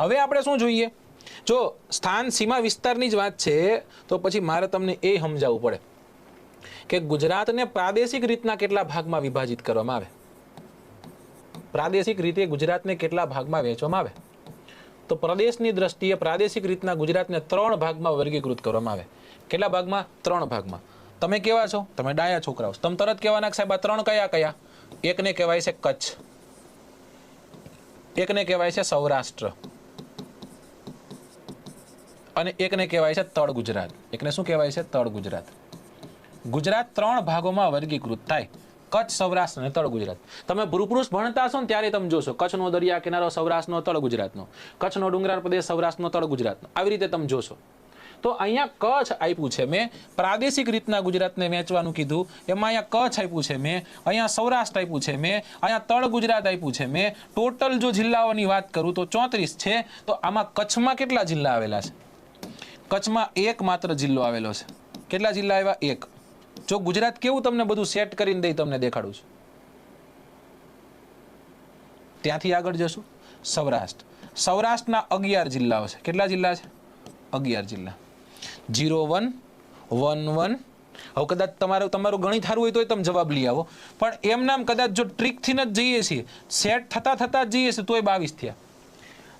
હવે આપણે શું જોઈએ, જો સ્થાન સીમા વિસ્તારની જ વાત છે તો પછી મારે તમને એ સમજાવવું પડે કે ગુજરાતને પ્રાદેશિક રીતના કેટલા ભાગમાં વિભાજિત કરવામાં આવે, પ્રાદેશિક રીતે ગુજરાતને કેટલા ભાગમાં વહેંચવામાં આવે. તો પ્રદેશની દ્રષ્ટિએ પ્રાદેશિક રીતના ગુજરાતને 3 ભાગમાં વર્ગીકૃત કરવામાં આવે. કેટલા ભાગમાં? 3 ભાગમાં. તમે કેવા છો? તમે ડાયા છોકરાઓ, તમે તરત કહેવાના કે સાહેબ આ 3 કયા કયા? એકને કહેવાય છે કચ્છ, એકને કહેવાય છે સૌરાષ્ટ્ર અને એકને કહેવાય છે તળ ગુજરાત. એકને શું કહેવાય છે? તળ ગુજરાત. ગુજરાત 3 ભાગોમાં વર્ગીકૃત થાય, કચ્છ, સૌરાષ્ટ્ર અને તળ ગુજરાત. તમે ભૂપૃષ્ઠ ભણતા હશો ને ત્યારે તમે જોશો કચ્છનો દરિયા કિનારો સૌરાષ્ટ્રનો, તળ ગુજરાતનો, કચ્છનો ડુંગરાળ પ્રદેશ સૌરાષ્ટ્રનો, તળ ગુજરાતનો, આવી રીતે તમે જોશો. તો અહીંયા કચ્છ આપ્યું છે મેં, પ્રાદેશિક રીતના ગુજરાતને વહેંચવાનું કીધું, એમાં અહીંયા કચ્છ આપ્યું છે મેં, અહીંયા સૌરાષ્ટ્ર આપ્યું છે મેં, અહીંયા તળ ગુજરાત આપ્યું છે મેં. ટોટલ જો જિલ્લાઓની વાત કરું તો 34 છે. તો આમાં કચ્છમાં કેટલા જિલ્લા આવેલા છે? કચ્છમાં એક માત્ર જિલ્લો આવેલો છે. કેટલા જિલ્લા આવ્યા? એક. જો ગુજરાત કેવું તમને બધું સેટ કરીને દઈ તમને દેખાડું છું. ત્યાંથી આગળ જશું સૌરાષ્ટ્ર. સૌરાષ્ટ્રના 11 જિલ્લાઓ છે. કેટલા જિલ્લા છે? 11 જિલ્લા. 01, 11. હવે કદાચ તમારું ગણિત સારું હોય તો તમે જવાબ લઈ આવો, પણ એમ નામ કદાચ જો ટ્રીકથી જ જઈએ છીએ, સેટ થતા જ જઈએ છીએ તોય 22 થયા.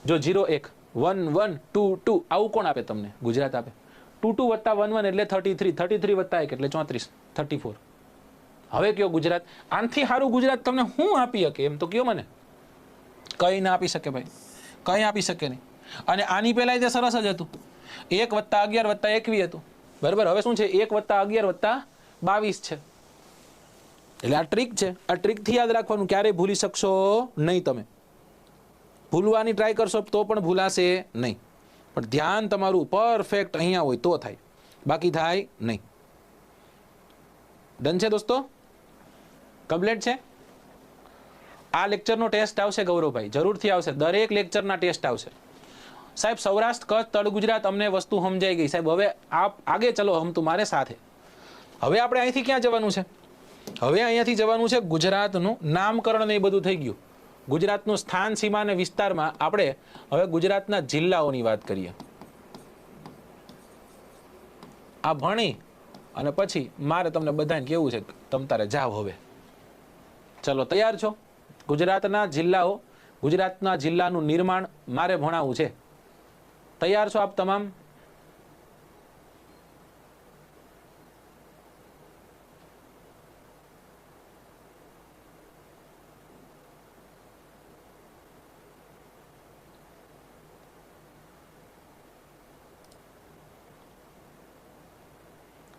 જો 01, 11, 22 આવું કોણ આપે તમને? ગુજરાત આપે. 22 + 11 એટલે 33, 33 + 1 એટલે 34, 34. હવે કયો ગુજરાત? આનથી સારું ગુજરાત તમને શું આપી શકે? એમ તો કયો મને. કંઈ ના આપી શકે ભાઈ, કંઈ આપી શકે નહીં. અને આની પહેલા તે સરસ જ હતું, 1 + 11 + 21 હતું. બરાબર. હવે શું છે? 1 + 11 + 22 છે. એટલે આ ટ્રીક છે. આ ટ્રીકથી યાદ રાખવાનું, ક્યારેય ભૂલી શકશો નહીં. તમે ભૂલવાની ટ્રાય કરશો તો પણ ભૂલાશે નહીં, પણ ધ્યાન તમારું પરફેક્ટ અહીંયા હોય તો થાય, બાકી થાય નહીં. ડન છે દોસ્તો? કમ્પ્લીટ છે? આ લેક્ચરનો ટેસ્ટ આવશે ગૌરવભાઈ, જરૂરથી આવશે. દરેક લેક્ચરના ટેસ્ટ આવશે. સાહેબ સૌરાષ્ટ્ર, કચ્છ, તળ ગુજરાત અમને વસ્તુ સમજાઈ ગઈ સાહેબ. હવે આપ આગે ચલો, હમ તુમ્હારે સાથે. હવે આપણે અહીંથી ક્યાં જવાનું છે? હવે અહીંયાથી જવાનું છે ગુજરાતનું નામકરણ ને એ બધું થઈ ગયું. ગુજરાતનું સ્થાન, સીમા અને વિસ્તારમાં આપણે હવે ગુજરાતના જિલ્લાઓની વાત કરીએ. આ ભણી અને પછી મારે તમને બધાને કેવું છે, તમ તારે જાવ. હવે ચલો, તૈયાર છો? ગુજરાતના જિલ્લાઓ, ગુજરાતના જિલ્લાનું નિર્માણ મારે ભણાવવું છે. તૈયાર છો આપ તમામ?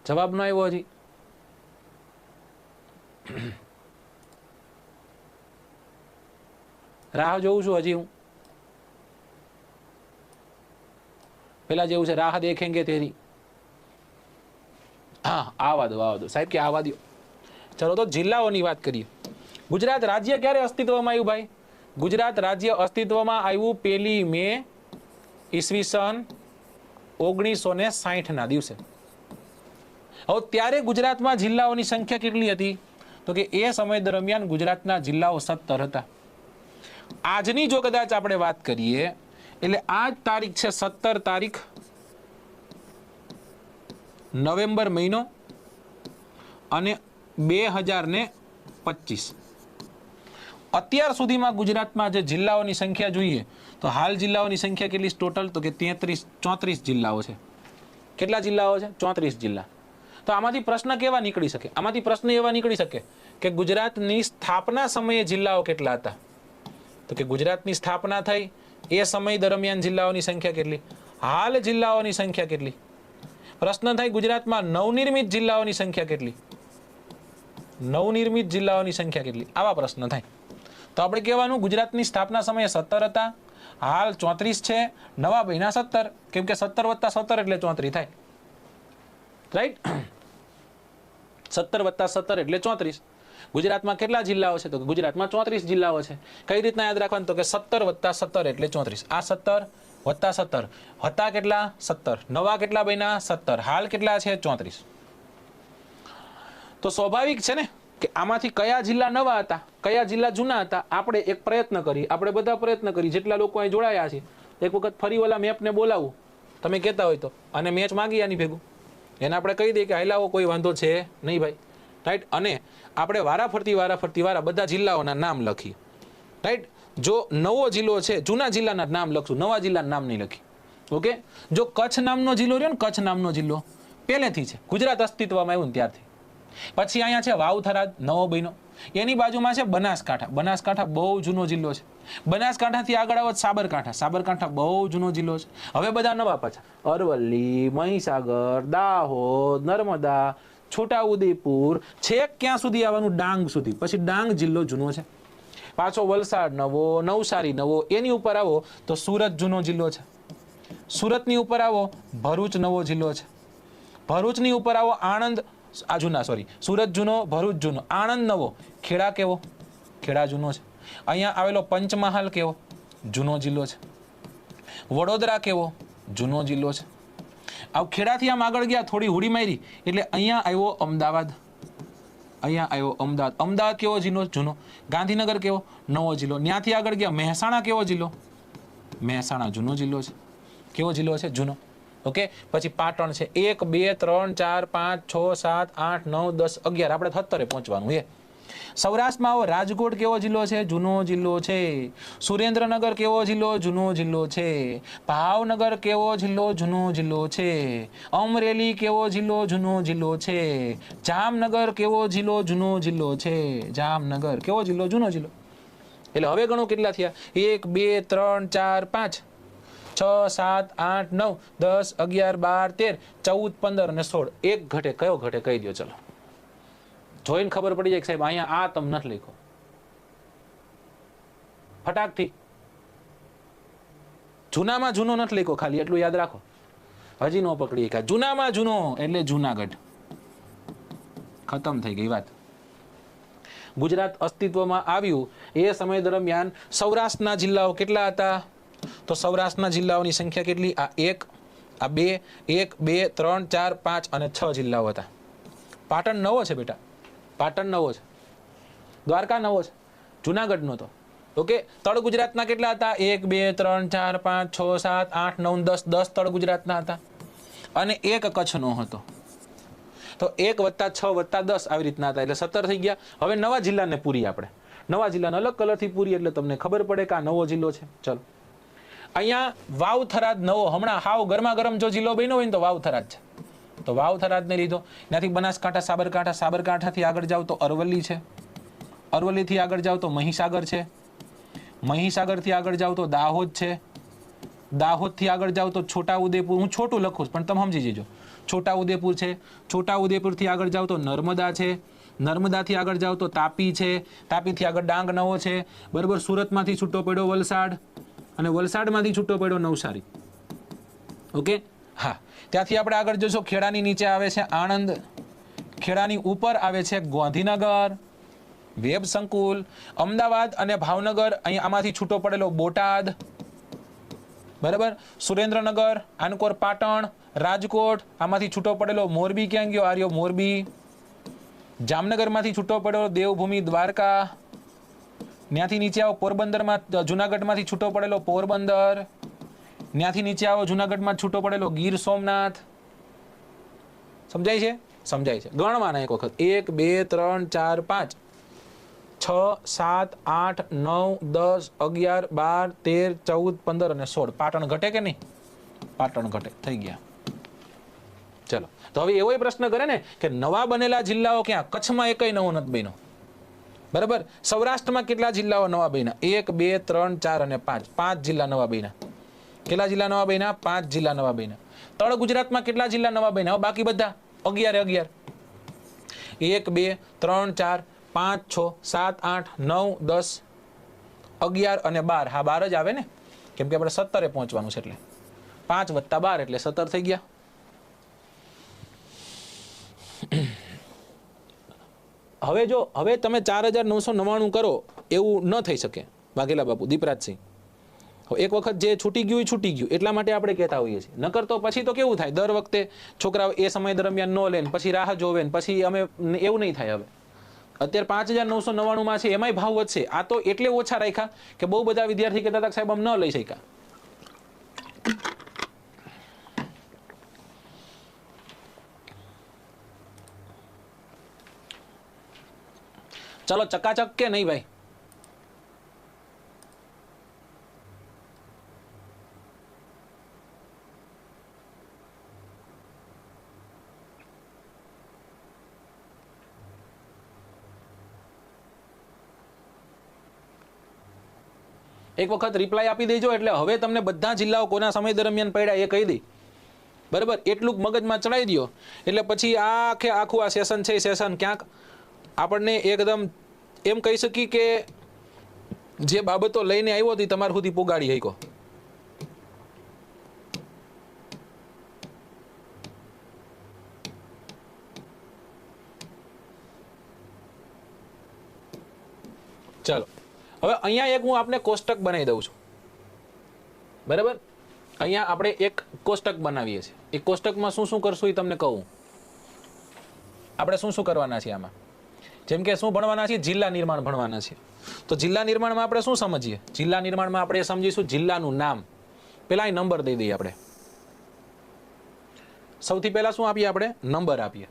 જવાબ ન આવ્યો હજી? રાહ જોઉં છું હજી હું. પેલા જેવું છે, રાહ દેખેંગે તેરી. હા, આવા દો સાહેબ, કે આવા દો. ચલો તો જિલ્લાઓની વાત કરીએ. ગુજરાત રાજ્ય ક્યારે અસ્તિત્વમાં આવ્યું ભાઈ? ગુજરાત રાજ્ય અસ્તિત્વમાં આવ્યું 1 મે ઈસવીસન 1960 ના દિવસે. હવે ત્યારે ગુજરાતમાં જિલ્લાઓની સંખ્યા કેટલી હતી? તો કે એ સમય દરમિયાન ગુજરાતના જિલ્લાઓ 17 હતા. આજની જો કદાચ આપણે વાત કરીએ, એટલે આજ તારીખ છે 17 તારીખ નવેમ્બર મહિનો અને 2025. અત્યાર સુધીમાં ગુજરાતમાં જે જિલ્લાઓની સંખ્યા જોઈએ તો હાલ જિલ્લાઓની સંખ્યા કેટલી ટોટલ? તો કે 34 જિલ્લાઓ છે. કેટલા જિલ્લાઓ છે? 34 જિલ્લા. તો આમાંથી પ્રશ્ન કેવા નીકળી શકે? આમાંથી પ્રશ્ન એવા નીકળી શકે કે ગુજરાતની સ્થાપના સમયે જિલ્લાઓ કેટલા હતા? તો કે ગુજરાતની સ્થાપના થઈ એ સમય દરમિયાન જિલ્લાઓની સંખ્યા કેટલી? હાલ જિલ્લાઓની સંખ્યા કેટલી? પ્રશ્ન થાય ગુજરાતમાં નવનિર્મિત જિલ્લાઓની સંખ્યા કેટલી? નવનિર્મિત જિલ્લાઓની સંખ્યા કેટલી? આવા પ્રશ્ન થાય. તો આપણે કહેવાનું ગુજરાતની સ્થાપના સમયે 17 હતા, હાલ 34 છે, નવા બન્યા 17, કેમ કે 17 + 17 એટલે 34 થાય. રાઈટ? 17 + 17 એટલે 34. ગુજરાતમાં કેટલા જિલ્લાઓ છે? તો ગુજરાતમાં 34 જિલ્લાઓ છે. કઈ રીતના યાદ રાખવાનું? તો કે 17 + 17 એટલે 34. આ 17 + 17 હતા કેટલા? 17. નવા કેટલા બન્યા? 17. હાલ કેટલા છે? 34. તો સ્વાભાવિક છે ને કે આમાંથી કયા જિલ્લા નવા હતા, કયા જિલ્લા જૂના હતા? આપણે એક પ્રયત્ન કરી, આપણે બધા પ્રયત્ન કરી, જેટલા લોકો અહીં જોડાયા છે એક વખત ફરી ઓલા મેપને બોલાવું તમે કહેતા હોય તો, અને મેચ માગી આની ભેગું એને આપણે કહી દઈએ કે હાલાવો કોઈ વાંધો છે નહીં ભાઈ, રાઈટ. અને આપણે વારા બધા જિલ્લાઓના નામ લખીએ, રાઈટ. જો નવો જિલ્લો છે જૂના જિલ્લાના નામ લખશું, નવા જિલ્લાના નામ નહીં લખી. ઓકે. જો કચ્છ નામનો જિલ્લો રહ્યો ને, કચ્છ નામનો જિલ્લો પહેલેથી છે, ગુજરાત અસ્તિત્વમાં આવ્યું ને ત્યારથી. પછી અહીંયા છે વાવ-થરાદ, નવો બન્યો. એની બાજુમાં છે બનાસકાંઠા. બનાસકાંઠા બહુ જૂનો જિલ્લો છે. બનાસકાંઠાથી આગળ આવો સાબરકાંઠા. સાબરકાંઠા બહુ જૂનો જિલ્લો છે. હવે બધા નવા પાછા અરવલ્લી, મહીસાગર, દાહોદ, નર્મદા, છોટાઉદેપુર, છેક ક્યાં સુધી આવવાનું, ડાંગ સુધી. પછી ડાંગ જિલ્લો જૂનો છે. પાછો વલસાડ નવો, નવસારી નવો. એની ઉપર આવો તો સુરત જૂનો જિલ્લો છે. સુરતની ઉપર આવો ભરૂચ નવો જિલ્લો છે. ભરૂચની ઉપર આવો આણંદ, આ જૂના સોરી, સુરત જૂનો, ભરૂચ જૂનો. આણંદ નવો. ખેડા કેવો? ખેડા જૂનો છે. અહીંયા આવેલો પંચમહાલ કેવો? જૂનો જિલ્લો છે. વડોદરા કેવો? જૂનો જિલ્લો છે. આ ખેડાથી આમ આગળ ગયા થોડી હુડી મારી એટલે અહીંયા આવ્યો અમદાવાદ. અહીંયા આવ્યો અમદાવાદ. અમદાવાદ કેવો જિલ્લો? જૂનો. ગાંધીનગર કેવો? નવો જિલ્લો. ત્યાંથી આગળ ગયા મહેસાણા કેવો જિલ્લો? મહેસાણા જૂનો જિલ્લો છે. કેવો જિલ્લો છે? જૂનો. ઓકે. પછી પાટણ છે. 1 2 3 4 5 6 7 8 9 10 11 આપણે 17 પહોંચવાનું એ. સૌરાષ્ટ્રમાં આવો રાજકોટ કેવો જિલ્લો છે? જૂનો જિલ્લો છે. સુરેન્દ્રનગર કેવો જિલ્લો? જૂનો જિલ્લો છે. ભાવનગર કેવો જિલ્લો? જૂનો જિલ્લો છે. અમરેલી કેવો જિલ્લો? જૂનો જિલ્લો છે. જામનગર કેવો જિલ્લો? જૂનો જિલ્લો છે. જામનગર કેવો જિલ્લો? જૂનો જિલ્લો. એટલે હવે ગણો કેટલા થયા? 1 2 3 4 5 6 7 8 9 10 11 12 13 14 15 અને 16. એક ઘટે. કયો ઘટે કહી દો. ચલો જોઈને ખબર પડી જાય કે સાહેબ અહીંયા આ તમે નથી લખો ફટાકથી. જૂનામાં જૂનો નથી લખ્યો, ખાલી એટલું યાદ રાખો. હજી નો પકડી શકાય. જૂનામાં જૂનો એટલે જૂનાગઢ. ખતમ થઈ ગઈ વાત. ગુજરાત અસ્તિત્વમાં આવ્યું એ સમય દરમિયાન સૌરાષ્ટ્રના જિલ્લાઓ કેટલા હતા? તો સૌરાષ્ટ્રના જિલ્લાઓની સંખ્યા કેટલી? આ 1, આ 2, 1 2 3 4 5 અને 6 જિલ્લાઓ હતા. પાટણ નવો છે બેટા, પાટણ નવો છે. દ્વારકા નવો છે, જુનાગઢ નો તો. ઓકે. તળ ગુજરાતના કેટલા હતા? 1 2 3 4 5 6 7 8 9 10. 10 તળ ગુજરાતના હતા અને 1 કચ્છનો હતો. તો 1 + 6 + 10 આવી રીતના હતા, એટલે 17 થઈ ગયા. હવે નવા જિલ્લાને પૂરી આપણે, નવા જિલ્લાને અલગ કલરથી પૂરી એટલે તમને ખબર પડે કે આ નવો જિલ્લો છે. ચલો અહીંયા વાવ-થરાદ નવો, હમણાં હાવ ગરમા ગરમ જો જિલ્લો બન્યો હોય ને તો વાવ-થરાદ છે. તો વાવ-થરાદને લીધો. ત્યાંથી બનાસકાંઠા, સાબરકાંઠા, સાબરકાંઠાથી આગળ જાવ તો અરવલ્લી છે. અરવલ્લીથી આગળ જાવ તો મહીસાગર છે. મહીસાગરથી આગળ જાવ તો દાહોદ છે. દાહોદથી આગળ જાવ તો છોટાઉદેપુર. હું છોટું લખું પણ તમે સમજી જજો. છોટાઉદેપુર છે. છોટાઉદેપુરથી આગળ જાવ તો નર્મદા છે. નર્મદાથી આગળ જાવ તો તાપી છે. તાપીથી આગળ ડાંગ નવો છે. બરાબર. સુરતમાંથી છૂટો પડ્યો વલસાડ અને વલસાડમાંથી છૂટો પડ્યો નવસારી. ઓકે. હા. ત્યાંથી આપણે આગળ જોશો ખેડાની નીચે આવે છે આણંદ. ખેડાની ઉપર આવે છે ગાંધીનગર, વેબ સંકુલ. અમદાવાદ અને ભાવનગર અહીં આમાંથી છૂટો પડેલો બોટાદ. બરાબર. સુરેન્દ્રનગર, આનકોર, પાટણ, રાજકોટ આમાંથી છૂટો પડેલો મોરબી. ક્યાં ગયો? આર્યો મોરબી. જામનગરમાંથી છૂટો પડેલો દેવભૂમિ દ્વારકા. ત્યાંથી નીચે આવો પોરબંદરમાં, જુનાગઢમાંથી છૂટો પડેલો પોરબંદર. ત્યાંથી નીચે આવો જુનાગઢમાં છૂટો પડેલો ગીર સોમનાથ. સમજાય છે? સમજાય છે. ગણવાના એક વખત. 1 2 3 4 5 6 7 8 9 10 11 12 13 14 15 અને 16. પાટણ ઘટે કે નહીં? પાટણ ઘટે. થઈ ગયા. ચલો તો હવે એવો પ્રશ્ન કરે ને કે નવા બનેલા જિલ્લાઓ ક્યાં? કચ્છમાં એકય નવો નથી બન્યો. બરાબર. સૌરાષ્ટ્રમાં કેટલા જિલ્લાઓ નવા બન્યા? 1 2 3 4 અને 5. 5 જિલ્લા નવા બન્યા. કેટલા જિલ્લા નવા બન્યા? 5 જિલ્લા નવા બન્યા. તળ ગુજરાતમાં કેટલા જિલ્લા નવા બન્યા? બાકી બધા 11 1 2 3 4 5 6 7 8 9 10 11 અને 12. હા 12 જ આવે ને, કેમ કે આપણે 17 પહોંચવાનું છે એટલે 5 + 12 એટલે 17 થઈ ગયા. હવે જો હવે તમે 4999 કરો એવું ન થઈ શકે વાઘેલા બાપુ, દીપરાજસિંહ. એક વખત જે છૂટી ગયું એ છૂટી ગયું, એટલા માટે આપણે કહેતા હોઈએ છીએ. નકર તો પછી તો કેવું થાય, દર વખતે છોકરાઓ એ સમય દરમિયાન ન લે, પછી રાહ જોવે, પછી અમે એવું નહીં થાય. હવે અત્યારે 5999 છે, એમાંય ભાવ વધશે. આ તો એટલે ઓછા રાખ્યા કે બહુ બધા વિદ્યાર્થી કહેતા હતા સાહેબ આમ ન લઈ શક્યા. ચલો ચકાચક કે નહીં ભાઈ? એક વખત રિપ્લાય આપી દેજો એટલે હવે તમને બધા જિલ્લાઓ કોના સમય દરમિયાન પડ્યા એ કહી દઈ, બરાબર? એટલું મગજમાં ચડાવી દો એટલે પછી આખું આ સેશન છે, સેશન ક્યાંક આપણને એકદમ એમ કહી શકી કે જે બાબતો લઈને આવ્યો હતી તમારા સુધી પુગાડી શક્યો. ચાલો હવે અહીંયા એક હું આપને કોષ્ટક બનાવી દઉં છું, બરાબર? અહીંયા આપણે એક કોષ્ટક બનાવીએ છીએ. એ કોષ્ટકમાં શું શું કરશું એ તમને કહું. આપણે શું શું કરવાના છીએ આમાં? જેમ કે શું ભણવાના છીએ? જિલ્લા નિર્માણ ભણવાના છીએ. તો જિલ્લા નિર્માણમાં આપણે શું સમજીએ? જિલ્લા નિર્માણમાં આપણે સમજીશું જિલ્લાનું નામ. પહેલા અહીં નંબર દઈ દઈએ આપણે. સૌથી પહેલા શું આપીએ આપણે? નંબર આપીએ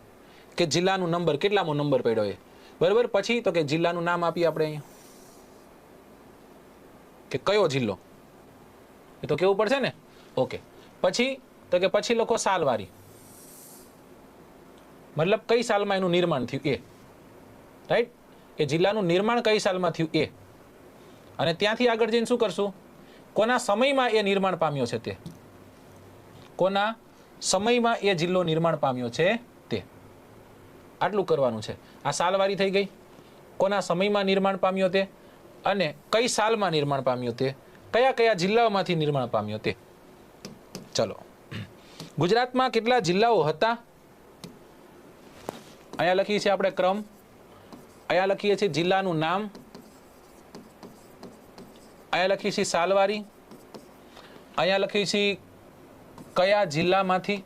કે જિલ્લાનું નંબર, કેટલામો નંબર પડ્યો એ, બરાબર? પછી તો કે જિલ્લાનું નામ આપીએ આપણે અહીંયા કે કયો જિલ્લો, એ તો કેવું પડશે ને? ઓકે. પછી તો કે પછી લખો સાલવારી, મતલબ કઈ સાલમાં એનું નિર્માણ થયું એ, રાઈટ? એ જિલ્લાનું નિર્માણ કઈ સાલમાં થયું એ. અને ત્યાંથી આગળ જઈને શું કરશું? કોના સમયમાં એ નિર્માણ પામ્યો છે તે, કોના સમયમાં એ જિલ્લો નિર્માણ પામ્યો છે તે. આટલું કરવાનું છે. આ સાલવારી થઈ ગઈ, કોના સમયમાં નિર્માણ પામ્યો તે, અને કઈ સાલમાં નિર્માણ પામ્યો તે, કયા કયા જિલ્લાઓમાંથી નિર્માણ પામ્યો તે. ચલો, ગુજરાતમાં કેટલા જિલ્લાઓ હતા? અહીંયા લખીએ છીએ આપણે ક્રમ, અહીંયા લખીએ છીએ જિલ્લાનું નામ, અહીંયા લખીએ છીએ સાલવારી, અહીંયા લખીએ છીએ કયા જિલ્લામાંથી,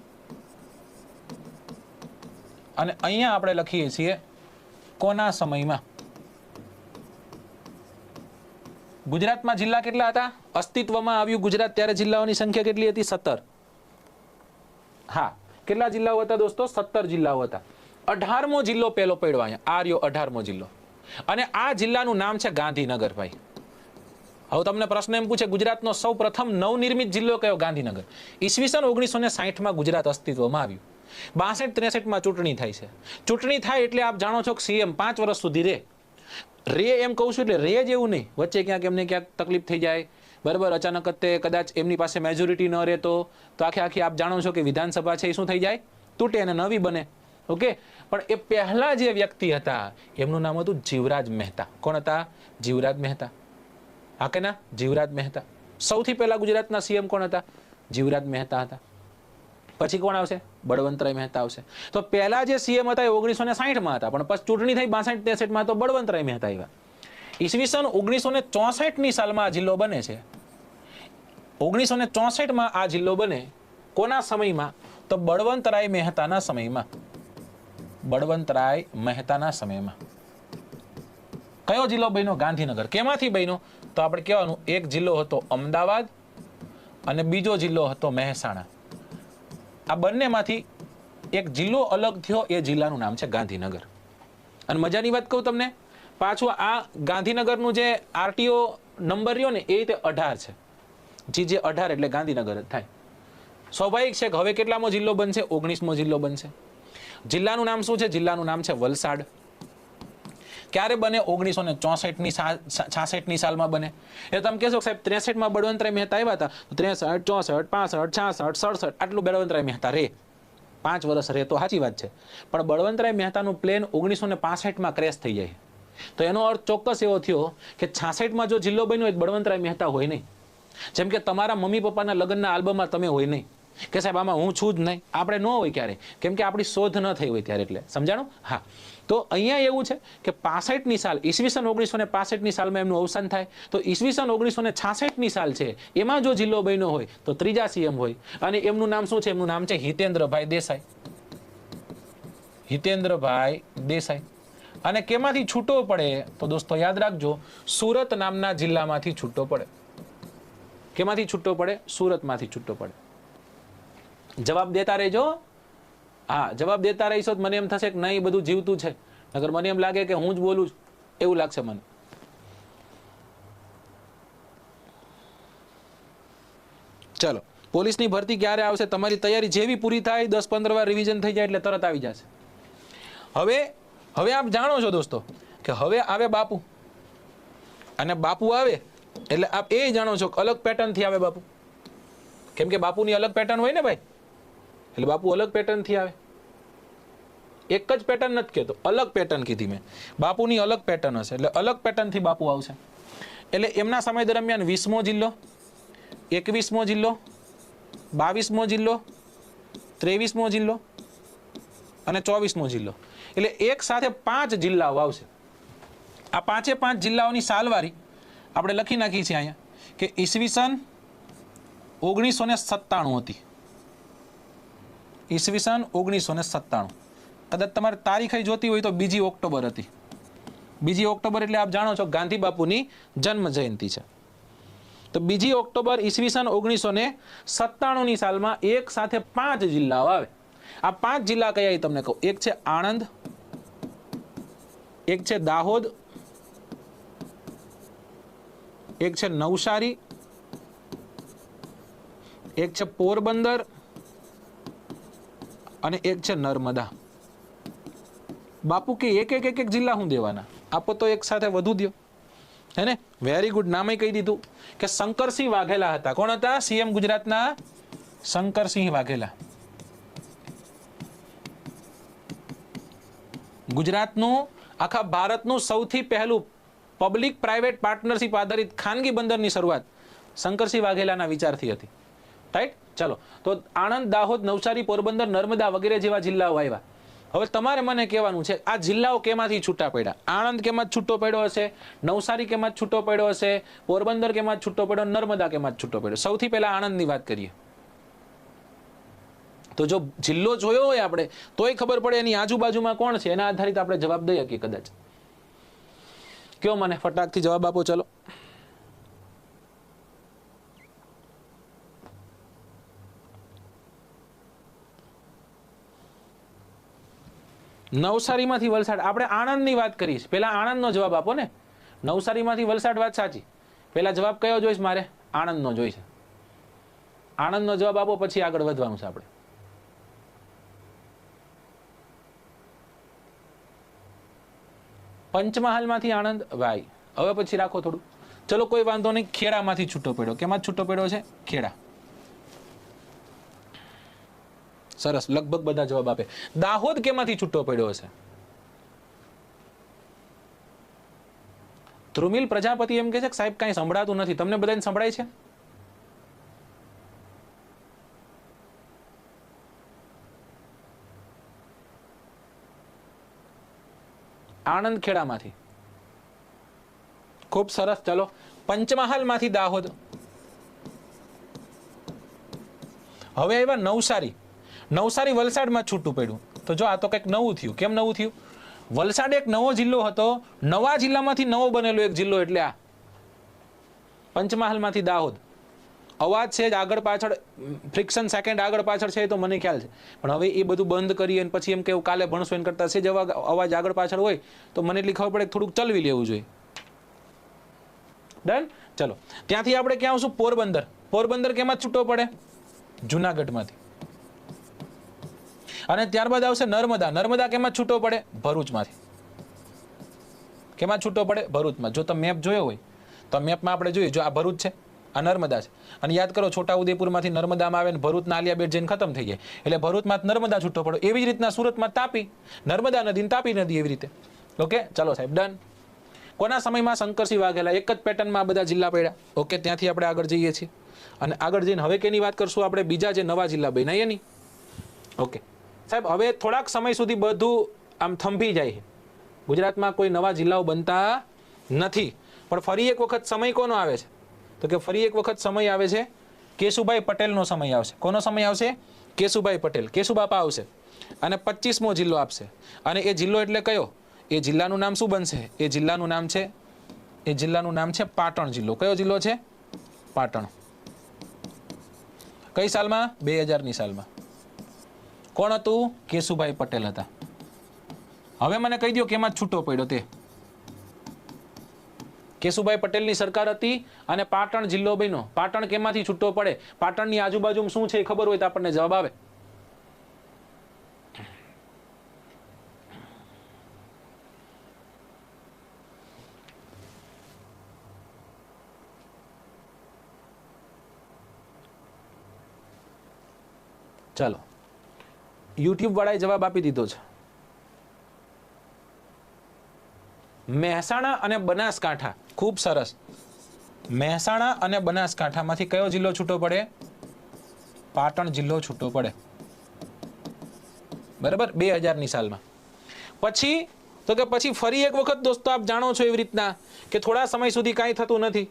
અને અહીંયા આપણે લખીએ છીએ કોના સમયમાં. ગુજરાતમાં જિલ્લા કેટલા હતા? અસ્તિત્વમાં આવ્યું ગુજરાત ત્યારે જિલ્લાઓની સંખ્યા કેટલી હતી? 17. હા, કેટલા જિલ્લાઓ હતા દોસ્તો? 17 જિલ્લાઓ હતા. 18મો જિલ્લો પહેલો પડ્યો અહીંયા, આ રહ્યો 18મો જિલ્લો, અને આ જિલ્લાનું નામ છે ગાંધીનગર. ભાઈ હવે તમને પ્રશ્ન એમ પૂછે ગુજરાતનો સૌ પ્રથમ નવનિર્મિત જિલ્લો કયો? ગાંધીનગર. ઈસવીસન 1960માં ગુજરાત અસ્તિત્વમાં આવ્યું. 62-63માં ચૂંટણી થાય છે. ચૂંટણી થાય એટલે આપ જાણો છો કે સીએમ 5 વર્ષ સુધી રે એમ કહું છું એટલે રે જેવું નહીં, વચ્ચે ક્યાંક એમને ક્યાંક તકલીફ થઈ જાય, બરાબર? અચાનક તે કદાચ એમની પાસે મેજોરિટી ન રહેતો તો આખી આપ જાણો છો કે વિધાનસભા છે એ શું થઈ જાય? તૂટે અને નવી બને. ઓકે, પણ એ પહેલા જે વ્યક્તિ હતા એમનું નામ હતું જીવરાજ મહેતા. કોણ હતા? જીવરાજ મહેતા. હા કે ના? જીવરાજ મહેતા. સૌથી પહેલા ગુજરાતના સીએમ કોણ હતા? જીવરાજ મહેતા હતા. પછી કોણ આવશે? બળવંતરાય મહેતા આવશે. તો પહેલા જે સીએમ હતા એ 1960માં હતા, પણ પછી ચૂંટણી થઈ 62-63માં તો બળવંતરાય મહેતા આવ્યા. ઈસવીસન 1964ની સાલમાં આ જિલ્લો બને છે. 1964માં આ જિલ્લો બને. કોના સમયમાં? તો બળવંતરાય મહેતાના સમયમાં. બળવંતરાય મહેતાના સમયમાં. કયો જિલ્લો બન્યો? ગાંધીનગર. કેમાંથી બન્યો? તો આપણે કહેવાનું એક જિલ્લો હતો અમદાવાદ અને બીજો જિલ્લો હતો મહેસાણા. આ બંનેમાંથી એક જિલ્લો અલગ થયો, એ જિલ્લાનું નામ છે ગાંધીનગર. અને મજાની વાત કહું તમને, પાછું આ ગાંધીનગરનું જે આરટીઓ નંબર રહ્યો ને એ રીતે 18 છે. જે 18 એટલે ગાંધીનગર જ થાય. સ્વાભાવિક છે કે હવે કેટલામો જિલ્લો બનશે? 19મો જિલ્લો બનશે. જિલ્લાનું નામ શું છે? જિલ્લાનું નામ છે વલસાડ. ક્યારે બને? 1964ની સાલમાં બને. એ તમે કહેશો સાહેબ 63માં બળવંતરાય મહેતા આવ્યા હતા, 63, 64, 65, 66, 67 આટલું બળવંતરાય મહેતા રે, 5 વર્ષ રહે તો સાચી વાત છે. પણ બળવંતરાય મહેતાનું પ્લેન 1965માં ક્રેશ થઈ જાય. તો એનો અર્થ ચોક્કસ એવો થયો કે 66માં જો જિલ્લો બન્યો હોય બળવંતરાય મહેતા હોય નહીં. જેમ કે તમારા મમ્મી પપ્પાના લગ્નના આલ્બમમાં તમે હોય નહીં કે સાહેબ આમાં હું છું જ નહીં, આપણે ન હોય ક્યારે, કેમ કે આપણી શોધ ન થઈ હોય ત્યારે. એટલે સમજાણું? હા. તો અહીંયા એવું છે કે 65ની સાલ, ઈસવીસન 1965ની સાલમાં એમનું અવસાન થાય. તો ઈસવીસન 1966ની સાલ છે એમાં જો જિલ્લો બન્યો હોય તો ત્રીજા સીએમ હોય, અને એમનું નામ શું છે? એમનું નામ છે હિતેન્દ્રભાઈ દેસાઈ. હિતેન્દ્રભાઈ દેસાઈ. અને કેમાંથી છૂટો પડે? તો દોસ્તો યાદ રાખજો, સુરત નામના જિલ્લામાંથી છૂટો પડે. કેમાંથી છૂટો પડે? સુરતમાંથી છૂટો પડે. જવાબ દેતા રહેજો. હા, જવાબ દેતા રહીશો તો મને એમ થશે કે નહીં બધું જીવતું છે, નકર મને એમ લાગે કે હું જ બોલું છું. એવું લાગશે મને. ચલો, પોલીસની ભરતી ક્યારે આવશે? તમારી તૈયારી જેવી પૂરી થાય 10-15 વાર રિવિઝન થઈ જાય એટલે તરત આવી જશે. હવે આપ જાણો છો દોસ્તો કે હવે આવે બાપુ, અને બાપુ આવે એટલે આપ એ જાણો છો કે અલગ પેટર્નથી આવે બાપુ. કેમ કે બાપુની અલગ પેટર્ન હોય ને ભાઈ, એટલે બાપુ અલગ પેટર્નથી આવે. એક જ પેટર્ન નથી કહેતો, અલગ પેટર્ન કીધી મેં. બાપુની અલગ પેટર્ન હશે એટલે અલગ પેટર્નથી બાપુ આવશે. એટલે એમના સમય દરમિયાન 20મો જિલ્લો, 21મો જિલ્લો, 22મો જિલ્લો, 23મો જિલ્લો અને 24મો જિલ્લો, એટલે એક સાથે 5 જિલ્લાઓ આવશે. આ 5 જિલ્લાઓની સાલવારી આપણે લખી નાખી છે અહીંયા કે ઈસવીસન 1997 હતી. ઈસવીસન 1997. કદાચ તમારે તારીખ જોતી હોય તો 2 ઓક્ટોબર હતી. 2 ઓક્ટોબર એટલે આપ જાણો છો ગાંધી બાપુની જન્મ જયંતિ છે. તો 2 ઓક્ટોબર ઈસવીસન 1997ની સાલમાં એક સાથે 5 જિલ્લાઓ આવે. આ 5 જિલ્લા કયા એ તમને કહું. એક છે આણંદ, એક છે દાહોદ, એક છે નવસારી, એક છે પોરબંદર અને એક છે નર્મદા. બાપુ કે એક જિલ્લા હું દેવાના, આપો તો એક સાથે વધુ દો, હે ને? Very good. નામે કહી દીધું કે શંકરસિંહ વાઘેલા હતા. કોણ હતા? સીએમ ગુજરાતના શંકરસિંહ વાઘેલા. ગુજરાતનું, આખા ભારતનું સૌથી પહેલું પબ્લિક પ્રાઇવેટ પાર્ટનરશિપ આધારિત ખાનગી બંદરની શરૂઆત શંકરસિંહ વાઘેલાના વિચારથી હતી. રાઈટ. ચલો, તો આણંદ, દાહોદ, નવસારી, પોરબંદર, નર્મદા વગેરે જેવા જિલ્લાઓ આવ્યા. હવે તમારે મને કહેવાનું છે આ જિલ્લાઓ કેમાંથી છૂટા પડ્યા? આણંદ કેમાં છૂટો પડ્યો હશે? નવસારી કેમાં છૂટો પડ્યો હશે? પોરબંદર કેમાં છૂટો પડ્યો? નર્મદા કેમાં છૂટો પડ્યો? સૌથી પહેલા આણંદની વાત કરીએ. તો જો જિલ્લો જોયો હોય આપણે તોય ખબર પડે એની આજુબાજુમાં કોણ છે, એના આધારિત આપણે જવાબ દઈ શકીએ. કદાચ કયો મને ફટાકથી જવાબ આપો. ચલો, નવસારીમાંથી વલસાડ. આપણે આણંદની વાત કરીશ, પહેલા આણંદનો જવાબ આપો ને. નવસારીમાંથી વલસાડ વાત સાચી. પહેલા જવાબ કયો જોઈશ મારે? આણંદનો જોઈશે. આણંદનો જવાબ આપો, પછી આગળ વધવાનું છે આપણે. પંચમહાલમાંથી આણંદ. ભાઈ હવે પછી રાખો થોડું. ચલો કોઈ વાંધો નહીં. ખેડામાંથી છૂટો પડ્યો. કેમાં છૂટો પડ્યો છે? ખેડા. સરસ, લગભગ બધા જવાબ આપે. દાહોદ કેમાંથી છૂટો પડ્યો હશે? ધ્રુમિલ પ્રજાપતિ એમ કે છે કે સાહેબ કાંઈ સંભળાતું નથી. તમને બધાને સંભળાય છે? આણંદ ખેડામાંથી. ખૂબ સરસ. ચલો, પંચમહાલમાંથી દાહોદ. હવે આવ્યા નવસારી. નવસારી વલસાડમાં છૂટું પડ્યું. તો જો આ તો કંઈક નવું થયું. કેમ નવું થયું? વલસાડ એક નવો જિલ્લો હતો, નવા જિલ્લામાંથી નવો બનેલો એક જિલ્લો, એટલે આ પંચમહાલમાંથી દાહોદ. અવાજ છે જ આગળ પાછળ, ફ્રિક્શન સેકન્ડ આગળ પાછળ છે તો મને ખ્યાલ છે, પણ હવે એ બધું બંધ કરી અને પછી એમ કેવું કાલે ભણશો એમ કરતા છે જ અવાજ આગળ પાછળ હોય તો મને એટલી ખબર પડે થોડુંક ચલવી લેવું જોઈએ. ડન. ચલો, ત્યાંથી આપણે ક્યાં આવશું? પોરબંદર. પોરબંદર કેમાં છૂટો પડે? જુનાગઢમાંથી. અને ત્યારબાદ આવશે નર્મદા. નર્મદા કેમાં છૂટો પડે? ભરૂચમાંથી. કેમાં છૂટો પડે? ભરૂચમાં. જો તમે મેપ જોયો હોય તો મેપમાં આપણે જોઈએ, જો આ ભરૂચ છે, આ નર્મદા છે, અને યાદ કરો છોટા ઉદેપુરમાંથી નર્મદામાં આવે ને ભરૂચના આલિયાબેટ જઈને ખતમ થઈ જાય, એટલે ભરૂચમાં નર્મદા છૂટો પડ્યો. એવી જ રીતના સુરતમાં તાપી, નર્મદા નદી ને તાપી નદી, એવી રીતે. ઓકે, ચાલો સાહેબ, ડન. કોના સમયમાં? શંકરસિંહ વાઘેલા. એક જ પેટર્નમાં આ બધા જિલ્લા પડ્યા. ઓકે, ત્યાંથી આપણે આગળ જઈએ છીએ અને આગળ જઈને હવે કેની વાત કરશું આપણે? બીજા જે નવા જિલ્લા બન્યા એની. ઓકે સાહેબ, હવે થોડાક સમય સુધી બધું આમ થંભી જાય છે. ગુજરાતમાં કોઈ નવા જિલ્લાઓ બનતા નથી. પણ ફરી એક વખત સમય કોનો આવે છે? તો કે ફરી એક વખત સમય આવે છે કેશુભાઈ પટેલનો સમય આવશે. કોનો સમય આવશે? કેશુભાઈ પટેલ. કેશુબાપા આવશે અને 25મો જિલ્લો આપશે. અને એ જિલ્લો એટલે કયો? એ જિલ્લાનું નામ શું બનશે? એ જિલ્લાનું નામ છે પાટણ જિલ્લો. કયો જિલ્લો છે? પાટણ. કઈ સાલમાં? 2000ની સાલમાં. કોણ હતું? કેશુભાઈ પટેલ હતા. હવે મને કહી દો કેમાં છૂટો પડ્યો તે. કેશુભાઈ પટેલની સરકાર હતી અને પાટણ જિલ્લો બન્યો. પાટણ કેમાંથી છૂટો પડે? પાટણની આજુબાજુ શું છે એ ખબર હોય તો આપણને જવાબ આવે. ચાલો, યુટ્યુબ વાળાએ જવાબ આપી દીધો છે. મહેસાણા અને બનાસકાંઠા. ખૂબ સરસ. મહેસાણા અને બનાસકાંઠામાંથી કયો જિલ્લો છૂટો પડે? પાટણ જિલ્લો છૂટો પડે. બરાબર, 2000ની સાલમાં. પછી તો કે પછી ફરી એક વખત દોસ્તો આપ જાણો છો એવી રીતના કે થોડા સમય સુધી કાંઈ થતું નથી,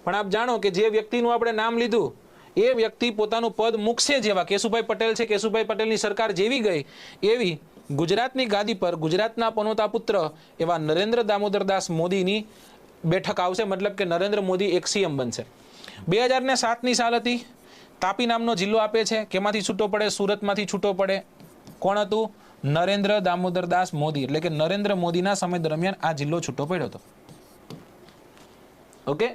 પણ આપ જાણો કે જે વ્યક્તિનું આપણે નામ લીધું એ વ્યક્તિ પોતાનું પદ મૂકશે જેવા કેશુભાઈ પટેલ છે, કેશુભાઈ પટેલની સરકાર જેવી ગઈ એવી ગુજરાતની ગાદી પર ગુજરાતના પનોતા પુત્ર એવા નરેન્દ્ર દામોદરદાસ મોદીની બેઠક આવશે. મતલબ કે નરેન્દ્ર મોદી એક સીએમ બનશે. 2007ની સાલ હતી. તાપી નામનો જિલ્લો આપે છે. કેમાંથી છૂટો પડે? સુરતમાંથી છૂટો પડે. કોણ હતું? નરેન્દ્ર દામોદરદાસ મોદી. એટલે કે નરેન્દ્ર મોદીના સમય દરમિયાન આ જિલ્લો છૂટો પડ્યો હતો. ઓકે,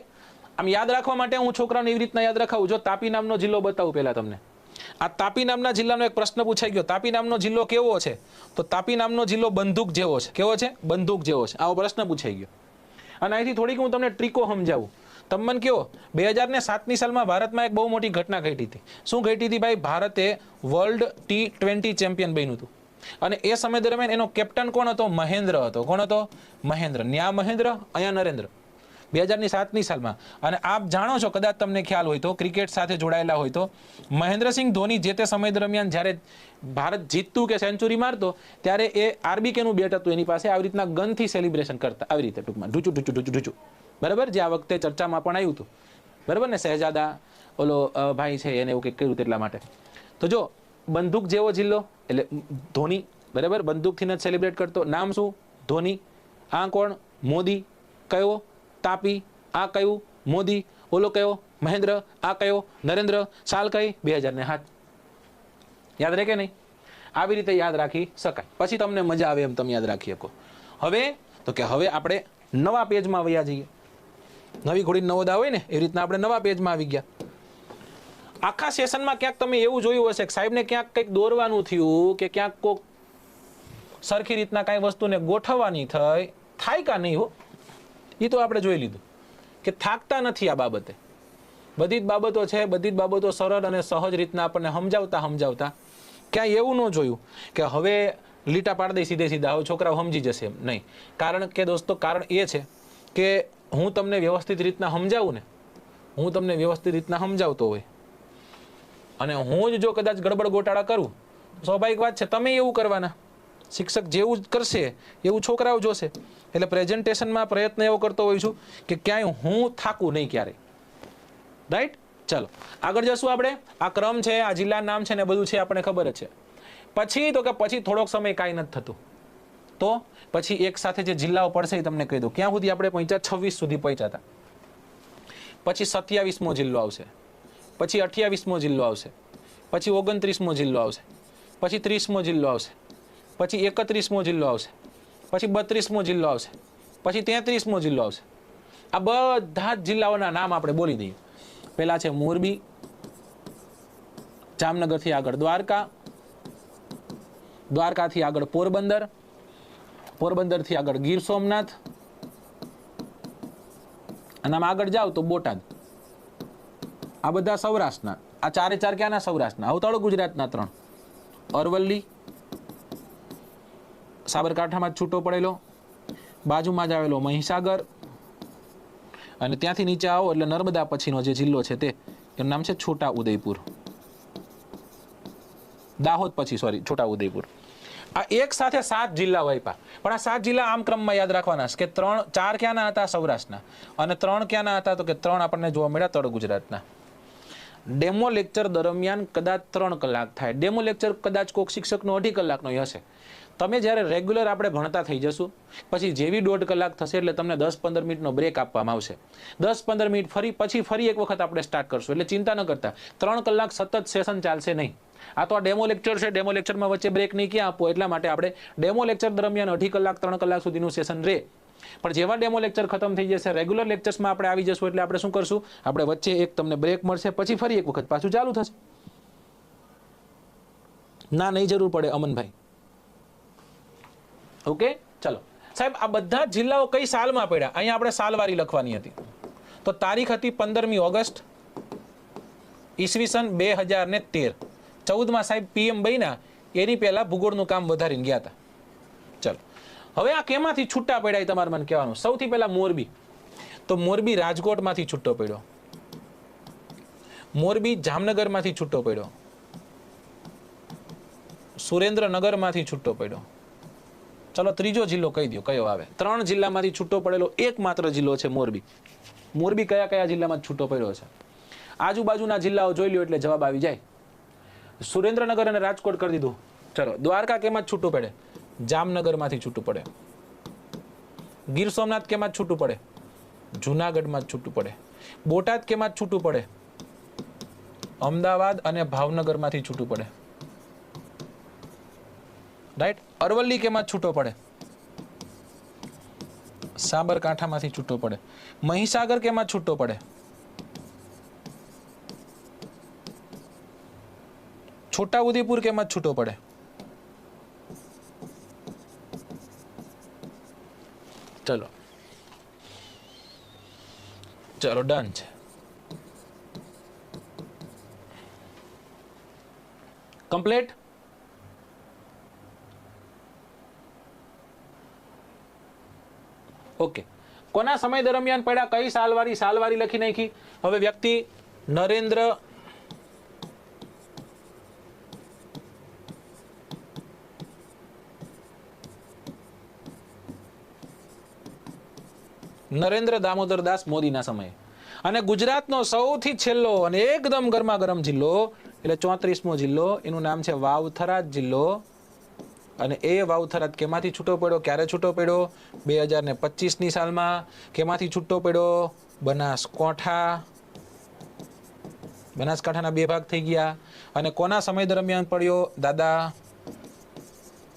આમ યાદ રાખવા માટે હું છોકરાઓને એવી રીતના યાદ રખાવું. જો તાપી નામનો જિલ્લો બતાવું પહેલા તમને. આ તાપી નામના જિલ્લાનો એક પ્રશ્ન પૂછાઈ ગયો. તાપી નામનો જિલ્લો કેવો છે? તો તાપી નામનો જિલ્લો બંદૂક જેવો છે. કેવો છે? બંદૂક જેવો છે. આવો પ્રશ્ન પૂછાઈ ગયો. અને અહીંથી થોડીક હું તમને ટ્રીકો સમજાવું. તમે મને કહો, 2007ની સાલમાં ભારતમાં એક બહુ મોટી ઘટના ઘટી હતી. શું ઘટી હતી ભાઈ? ભારતે વર્લ્ડ T20 ચેમ્પિયન બન્યું હતું. અને એ સમય દરમિયાન એનો કેપ્ટન કોણ હતો? મહેન્દ્ર હતો. કોણ હતો? મહેન્દ્ર. ન્યા મહેન્દ્ર, અહીંયા નરેન્દ્ર. 2007ની સાલમાં. અને આપ જાણો છો, કદાચ તમને ખ્યાલ હોય તો, ક્રિકેટ સાથે જોડાયેલા હોય તો, મહેન્દ્રસિંહ ધોની જે તે સમય દરમિયાન જ્યારે ભારત જીતતું કે સેન્ચુરી મારતો ત્યારે એ RBKનું બેટ હતું એની પાસે, આવી રીતના ગનથી સેલિબ્રેશન કરતા. આવી રીતે ટૂંકમાં ઢૂચું ઢૂચું ઢૂચું ઢૂચું. બરાબર, જે આ વખતે ચર્ચામાં પણ આવ્યું હતું. બરાબર ને, શહેજાદા ઓલો ભાઈ છે એને એવું કંઈક કર્યું એટલા માટે. તો જો બંદૂક જેવો જિલ્લો એટલે ધોની. બરાબર, બંદૂકથી જ સેલિબ્રેટ કરતો. નામ શું? ધોની. આ કોણ? મોદી. કયો? તાપી. આ કયું? મોદી. ઓલો કયો? મહેન્દ્ર. આ કયો? નરેન્દ્ર. સાલ કઈ? 2007. યાદ રહે કે નહીં? આવી રીતે યાદ રાખી શકાય. પછી તમને મજા આવે એમ તમે યાદ રાખી શકો. હવે તો કે હવે આપણે નવા પેજમાં વયા જઈએ. નવી ઘોડી નવોદા હોય ને એવી રીતના આપણે નવા પેજમાં આવી ગયા. આખા સેશનમાં ક્યાંક તમે એવું જોયું હશે કે સાહેબને ક્યાંક કંઈક દોરવાનું થયું કે ક્યાંક કોક સરખી રીતના કાંઈ વસ્તુને ગોઠવવાની થાય કા નહીં હો, એ તો આપણે જોઈ લીધું કે થાકતા નથી આ બાબતે. બધી જ બાબતો છે, બધી જ બાબતો સરળ અને સહજ રીતના આપણને સમજાવતા ક્યાંય એવું ન જોયું કે હવે લીટા પાડી દઈ સીધા હવે છોકરાઓ સમજી જશે એમ નહીં. કારણ કે દોસ્તો, કારણ એ છે કે હું તમને વ્યવસ્થિત રીતના સમજાવું ને, હું તમને વ્યવસ્થિત રીતના સમજાવતો હોય અને હું જ જો કદાચ ગડબડ ગોટાળા કરું, સ્વાભાવિક વાત છે તમે એવું કરવાના. શિક્ષક જેવું જ કરશે એવું છોકરાઓ જોશે. એટલે પ્રેઝન્ટેશનમાં પ્રયત્ન એવો કરતો હોઉં છું કે ક્યાંય હું થાકું નહીં ક્યારેય. રાઈટ? ચાલો આગળ જશું આપણે. આ ક્રમ છે, આ જિલ્લાનું નામ છે ને બધું છે આપણને ખબર જ છે. પછી તો કે પછી થોડોક સમય કાંઈ નથી થતું, તો પછી એક સાથે જે જિલ્લાઓ પડશે એ તમને કહી દઉં. ક્યાં સુધી આપણે પહોંચ્યા? 26 સુધી પહોંચ્યા હતા. પછી 27મો જિલ્લો આવશે, પછી 28મો જિલ્લો આવશે, પછી 29મો જિલ્લો આવશે, પછી 30મો જિલ્લો આવશે, પછી 31મો જિલ્લો આવશે, પછી 32મો જિલ્લો આવશે, પછી 33મો જિલ્લો આવશે. આ બધા જ જિલ્લાઓના નામ આપણે બોલી દઈએ. પહેલા છે મોરબી, જામનગરથી આગળ દ્વારકા, દ્વારકાથી આગળ પોરબંદર, પોરબંદરથી આગળ ગીર સોમનાથ, અને આમ આગળ જાવ તો બોટાદ. આ બધા સૌરાષ્ટ્રના. આ ચારે ચાર ક્યાંના? સૌરાષ્ટ્રના. ઉતાળો ગુજરાતના 3. અરવલ્લી સાબરકાંઠામાં છૂટો પડેલો, બાજુમાં જ આવેલો મહીસાગર, અને ત્યાંથી નીચે આવો એટલે નર્મદા પછીનો જે જિલ્લો છે તે એનું નામ છે છોટા ઉદયપુર. દાહોદ પછી છોટા ઉદયપુર. આ એક સાથે 7 જિલ્લાઓ આપ્યા. પણ આ 7 જિલ્લા આમ ક્રમમાં યાદ રાખવાના છે કે 4 ક્યાંના હતા? સૌરાષ્ટ્રના. અને 3 ક્યાંના હતા? તો કે 3 આપણને જોવા મળ્યા તળ ગુજરાતના. ડેમો લેક્ચર દરમિયાન કદાચ 3 કલાક થાય. ડેમો લેક્ચર કદાચ કોઈક શિક્ષકનો 2.5 કલાકનો હશે. તમે જ્યારે રેગ્યુલર આપણે ભણતા થઈ જશું પછી જેવી 1.5 કલાક થશે એટલે તમને 10-15 મિનિટનો બ્રેક આપવામાં આવશે. 10-15 મિનિટ ફરી એક વખત આપણે સ્ટાર્ટ કરશું. એટલે ચિંતા ન કરતા, 3 કલાક સતત સેશન ચાલશે નહીં. આ તો આ ડેમો લેક્ચર છે, ડેમો લેક્ચરમાં વચ્ચે બ્રેક નહીં ક્યાં આપવો. એટલા માટે આપણે ડેમો લેક્ચર દરમિયાન 2.5 કલાક 3 કલાક સુધીનું સેશન રહે પણ જેવા ડેમો લેક્ચર ખતમ થઈ જશે, રેગ્યુલર લેક્ચર્સમાં આપણે આવી જશું એટલે આપણે શું કરશું, આપણે વચ્ચે એક તમને બ્રેક મળશે, પછી ફરી એક વખત પાછું ચાલુ થશે. ના નહીં જરૂર પડે અમનભાઈ. ઓકે ચલો સાહેબ, આ બધા જિલ્લાઓ કઈ સાલમાં પડ્યા, અહીંયા આપણે સાલવારી લખવાની હતી. તો તારીખ હતી 15મી ઓગસ્ટ ઈસવીસન 2013. 14માં સાહેબ પીએમ બન્યા, એની પહેલા ભૂગોળનું કામ વધારીને ગયા હતા. ચલો હવે આ કેમાંથી છૂટા પડ્યા તમારે મને કહેવાનું. સૌથી પહેલા મોરબી. તો મોરબી રાજકોટમાંથી છૂટો પડ્યો, મોરબી જામનગરમાંથી છૂટો પડ્યો, સુરેન્દ્રનગરમાંથી છૂટો પડ્યો. ચલો ત્રીજો જિલ્લો કહી દો કયો આવે. 3 જિલ્લામાંથી છૂટો પડેલો એકમાત્ર જિલ્લો છે મોરબી. મોરબી કયા કયા જિલ્લામાં છૂટો પડ્યો છે? આજુબાજુના જિલ્લાઓ જોઈ લ્યો એટલે જવાબ આવી જાય. સુરેન્દ્રનગર અને રાજકોટ કરી દીધું. ચલો દ્વારકા કેમાં છૂટું પડે? જામનગરમાંથી છૂટું પડે. ગીર સોમનાથ કેમાં છૂટું પડે? જુનાગઢમાં જ છૂટું પડે. બોટાદ કેમાં છૂટું પડે? અમદાવાદ અને ભાવનગરમાંથી છૂટું પડે. રાઈટ. અરવલ્લી કેમાં છૂટો પડે? સાબરકાંઠામાંથી છૂટો પડે. મહીસાગર કેમાં છૂટો પડે? છોટાઉદેપુર કેમાં છૂટો પડે? ચલો ચલો ડન છે. કમ્પ્લીટ. ઓકે. કોના સમય દરમિયાન પડ્યા? કઈ સાલવારી? સાલવારી લખી નાખી. હવે વ્યક્તિ નરેન્દ્ર દામોદર દાસ મોદીના સમયે. અને ગુજરાતનો સૌથી છેલ્લો અને એકદમ ગરમાગરમ જિલ્લો એટલે 34મો જિલ્લો, એનું નામ છે વાવથરાદ જિલ્લો. અને એ વાવથરાદ કેમાંથી છૂટો પડ્યો, ક્યારે છૂટો પડ્યો? 2025ની સાલમાં. કેમાંથી છૂટો પડ્યો? બનાસકાંઠાના 2 ભાગ થઈ ગયા. અને કોના સમય દરમિયાન પડ્યો? દાદા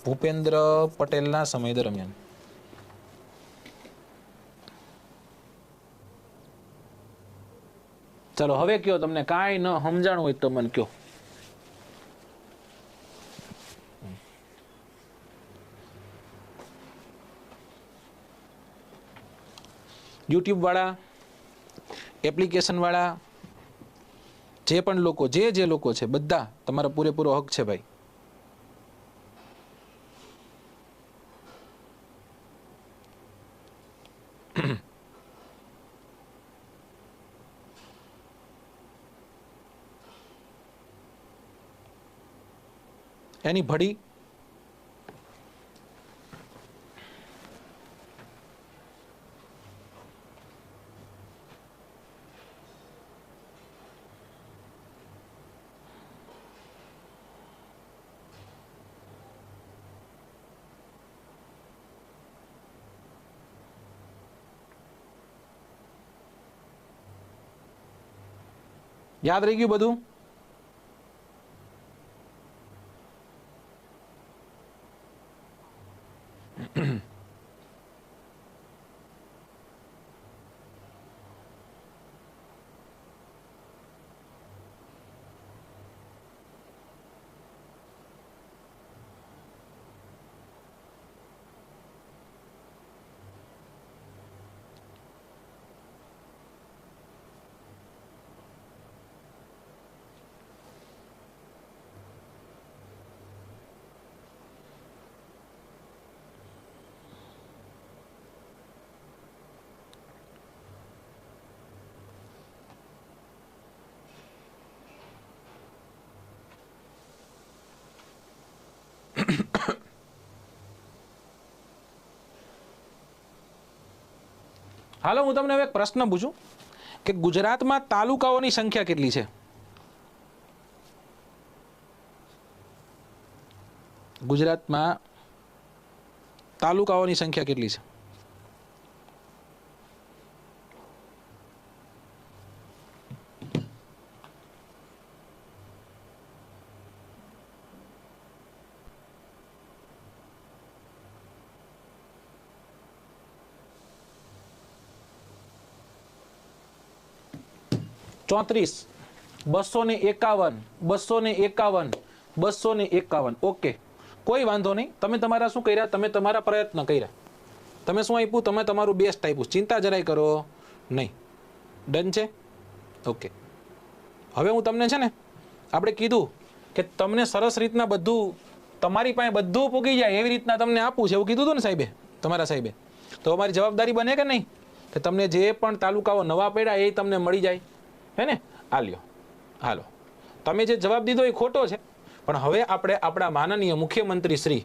ભૂપેન્દ્ર પટેલના સમય દરમિયાન. ચલો હવે કયો, તમને કાંઈ ન સમજાણું હોય તો મને કયો. યુટ્યુબ વાળા, એપ્લિકેશન વાળા, જે પણ લોકો જે લોકો છે બધા તમારો પૂરેપૂરો હક છે ભાઈ. એની ભડી યાદ રહી ગયું બધું? હાલો હું તમને હવે એક પ્રશ્ન પૂછું કે ગુજરાતમાં તાલુકાઓની સંખ્યા કેટલી છે? ગુજરાતમાં તાલુકાઓની સંખ્યા કેટલી છે? 34 251 251 251 ઓકે કોઈ વાંધો નહીં તમે તમારા શું કર્યા તમે તમારા પ્રયત્ન કર્યા તમે શું આપ્યું તમે તમારું બેસ્ટ આપ્યું ચિંતા જરાય કરો નહીં ડન છે ઓકે હવે હું તમને છે ને આપણે કીધું કે તમને સરસ રીતના બધું તમારી પાસે બધું પૂગી જાય એવી રીતના તમને આપવું છે એવું કીધું હતું ને સાહેબે તમારા સાહેબે તો અમારી જવાબદારી બને કે નહીં કે તમને જે પણ તાલુકાઓ નવા પડ્યા એ તમને મળી જાય હે ને આલ્યો હાલો તમે જે જવાબ દીધો એ ખોટો છે પણ હવે આપણે આપણા માનનીય મુખ્યમંત્રી શ્રી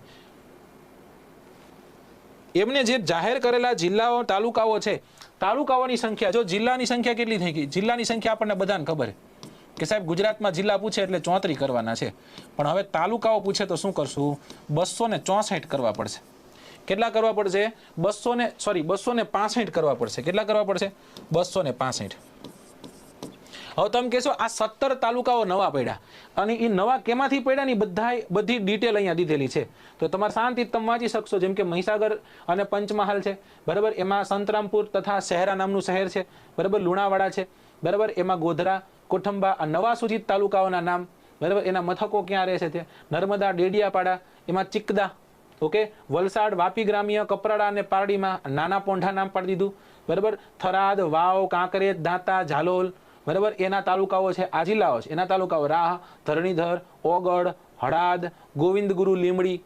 એમને જે જાહેર કરેલા જિલ્લાઓ તાલુકાઓ છે તાલુકાઓની સંખ્યા જો જિલ્લાની સંખ્યા કેટલી થઈ ગઈ જિલ્લાની સંખ્યા આપણને બધાને ખબર છે કે સાહેબ ગુજરાતમાં જિલ્લા પૂછે એટલે 34 કરવાના છે પણ હવે તાલુકાઓ પૂછે તો શું કરશું 264 કરવા પડશે કેટલા કરવા પડશે 265 કરવા પડશે કેટલા કરવા પડશે 265 હવે તમે કહેશો આ 17 તાલુકાઓ નવા પડ્યા અને એ નવા કેમાંથી પડ્યા ની બધી ડિટેલ અહીંયા દીધેલી છે તો તમારે શાંતિ તમે વાંચી શકશો જેમ કે મહીસાગર અને પંચમહાલ છે બરાબર એમાં સંતરામપુર તથા શહેરા નામનું શહેર છે બરાબર લુણાવાડા છે બરાબર એમાં ગોધરા કોઠંબા આ નવા સૂચિત તાલુકાઓના નામ બરાબર એના મથકો ક્યાં રહે છે તે નર્મદા ડેડિયાપાડા એમાં ચિકદા ઓકે વલસાડ વાપી ગ્રામ્ય કપરાડા અને પારડીમાં નાના પોંઢા નામ પાડી દીધું બરાબર થરાદ વાવ કાંકરેજ દાંતા ઝાલોલ બરાબર એના તાલુકાઓ છે આ જિલ્લાઓ છે એના તાલુકાઓ રાહ ધરણીધર ઓગળ હળાદ ગોવિંદગુરુ લીમડી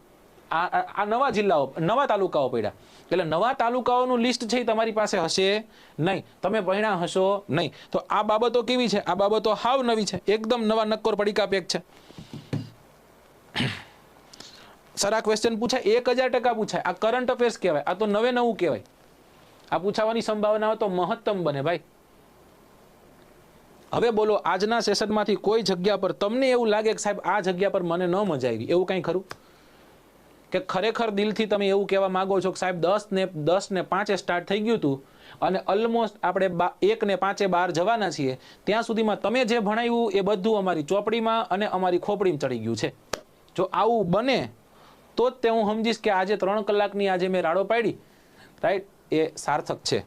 આ નવા જિલ્લાઓ નવા તાલુકાઓ પડ્યા એટલે નવા તાલુકાઓનું લિસ્ટ છે તમારી પાસે હશે નહીં તમે ભણ્યા હશો નહીં તો આ બાબતો કેવી છે આ બાબતો હાવ નવી છે એકદમ નવા નક્કોર પડીકા પેક છે સર આ ક્વેશ્ચન પૂછાય 1000% પૂછાય આ કરંટ અફેર્સ કહેવાય આ તો નવે નવું કહેવાય આ પૂછાવાની સંભાવના તો મહત્તમ બને ભાઈ હવે બોલો આજના સેશનમાંથી કોઈ જગ્યા પર તમને એવું લાગે કે સાહેબ આ જગ્યા પર મને ન મજા આવી એવું કંઈ ખરું કે ખરેખર દિલથી તમે એવું કહેવા માંગો છો કે સાહેબ 10 ને 5 સ્ટાર્ટ થઈ ગયું હતું અને ઓલમોસ્ટ આપણે 1 ને 5 બહાર જવાના છીએ ત્યાં સુધીમાં તમે જે ભણાવ્યું એ બધું અમારી ચોપડીમાં અને અમારી ખોપડીમાં ચડી ગયું છે જો આવું બને તો જ તે હું સમજીશ કે આજે 3 કલાકની આજે મેં રાડો પાડી રાઈટ એ સાર્થક છે